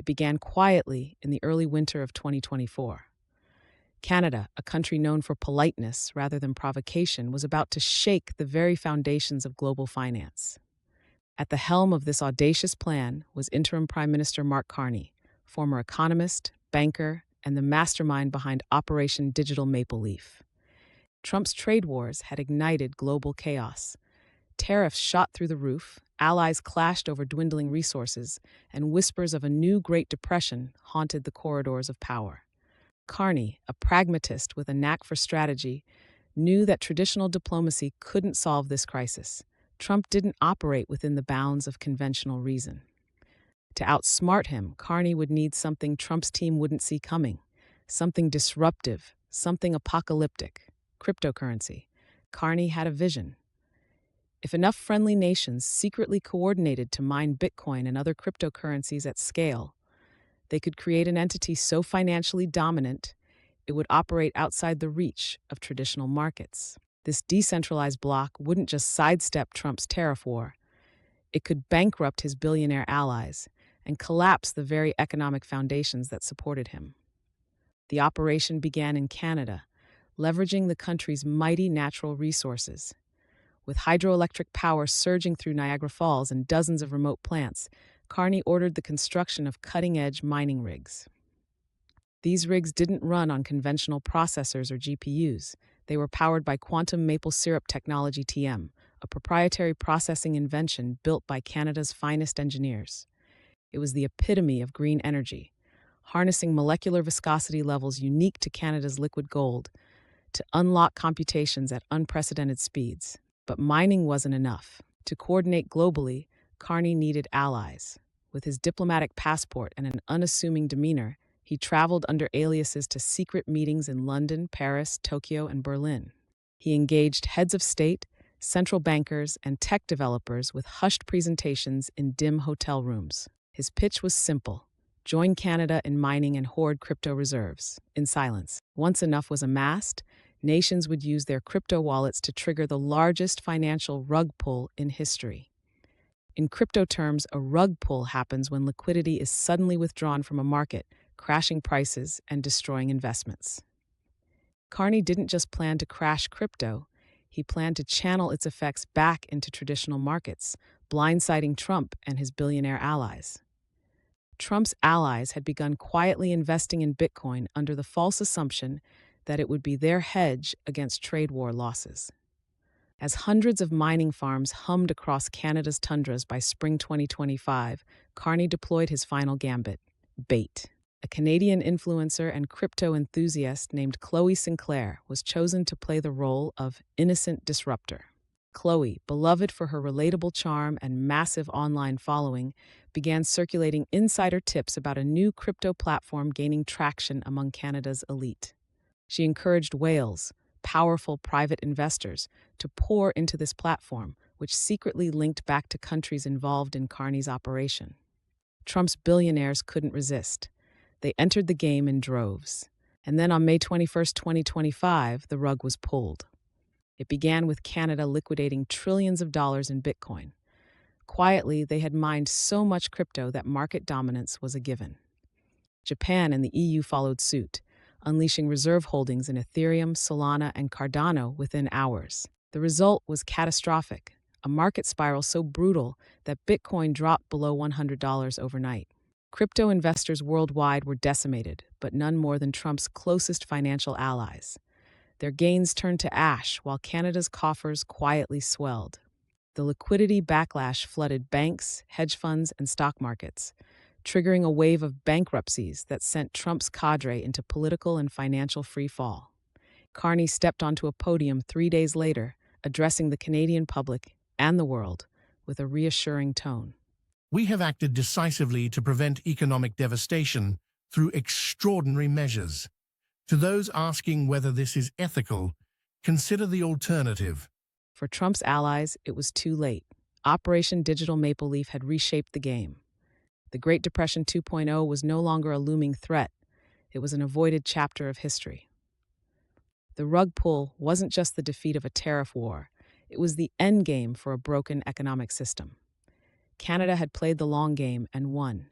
It began quietly in the early winter of 2024. Canada, a country known for politeness rather than provocation, was about to shake the very foundations of global finance. At the helm of this audacious plan was interim Prime Minister Mark Carney, former economist, banker, and the mastermind behind Operation Digital Maple Leaf. Trump's trade wars had ignited global chaos. Tariffs shot through the roof, allies clashed over dwindling resources, and whispers of a new Great Depression haunted the corridors of power. Carney, a pragmatist with a knack for strategy, knew that traditional diplomacy couldn't solve this crisis. Trump didn't operate within the bounds of conventional reason. To outsmart him, Carney would need something Trump's team wouldn't see coming, something disruptive, something apocalyptic: cryptocurrency. Carney had a vision. If enough friendly nations secretly coordinated to mine Bitcoin and other cryptocurrencies at scale, they could create an entity so financially dominant it would operate outside the reach of traditional markets. This decentralized bloc wouldn't just sidestep Trump's tariff war, it could bankrupt his billionaire allies and collapse the very economic foundations that supported him. The operation began in Canada, leveraging the country's mighty natural resources. With hydroelectric power surging through Niagara Falls and dozens of remote plants, Carney ordered the construction of cutting-edge mining rigs. These rigs didn't run on conventional processors or GPUs. They were powered by quantum maple syrup technology (TM), a proprietary processing invention built by Canada's finest engineers. It was the epitome of green energy, harnessing molecular viscosity levels unique to Canada's liquid gold to unlock computations at unprecedented speeds. But mining wasn't enough. To coordinate globally, Carney needed allies. With his diplomatic passport and an unassuming demeanor, he traveled under aliases to secret meetings in London, Paris, Tokyo, and Berlin. He engaged heads of state, central bankers, and tech developers with hushed presentations in dim hotel rooms. His pitch was simple: join Canada in mining and hoard crypto reserves, in silence. Once enough was amassed, nations would use their crypto wallets to trigger the largest financial rug pull in history. In crypto terms, a rug pull happens when liquidity is suddenly withdrawn from a market, crashing prices and destroying investments. Carney didn't just plan to crash crypto, he planned to channel its effects back into traditional markets, blindsiding Trump and his billionaire allies. Trump's allies had begun quietly investing in Bitcoin under the false assumption that it would be their hedge against trade war losses. As hundreds of mining farms hummed across Canada's tundras by spring 2025, Carney deployed his final gambit: bait. A Canadian influencer and crypto enthusiast named Chloe Sinclair was chosen to play the role of innocent disruptor. Chloe, beloved for her relatable charm and massive online following, began circulating insider tips about a new crypto platform gaining traction among Canada's elite. She encouraged whales, powerful private investors, to pour into this platform, which secretly linked back to countries involved in Carney's operation. Trump's billionaires couldn't resist. They entered the game in droves. And then on May 21, 2025, the rug was pulled. It began with Canada liquidating trillions of dollars in Bitcoin. Quietly, they had mined so much crypto that market dominance was a given. Japan and the EU followed suit, unleashing reserve holdings in Ethereum, Solana, and Cardano within hours. The result was catastrophic, a market spiral so brutal that Bitcoin dropped below $100 overnight. Crypto investors worldwide were decimated, but none more than Trump's closest financial allies. Their gains turned to ash while Canada's coffers quietly swelled. The liquidity backlash flooded banks, hedge funds, and stock markets, triggering a wave of bankruptcies that sent Trump's cadre into political and financial freefall. Carney stepped onto a podium 3 days later, addressing the Canadian public and the world with a reassuring tone. We have acted decisively to prevent economic devastation through extraordinary measures. To those asking whether this is ethical, consider the alternative. For Trump's allies, it was too late. Operation Digital Maple Leaf had reshaped the game. The Great Depression 2.0 was no longer a looming threat. It was an avoided chapter of history. The rug pull wasn't just the defeat of a tariff war. It was the endgame for a broken economic system. Canada had played the long game and won,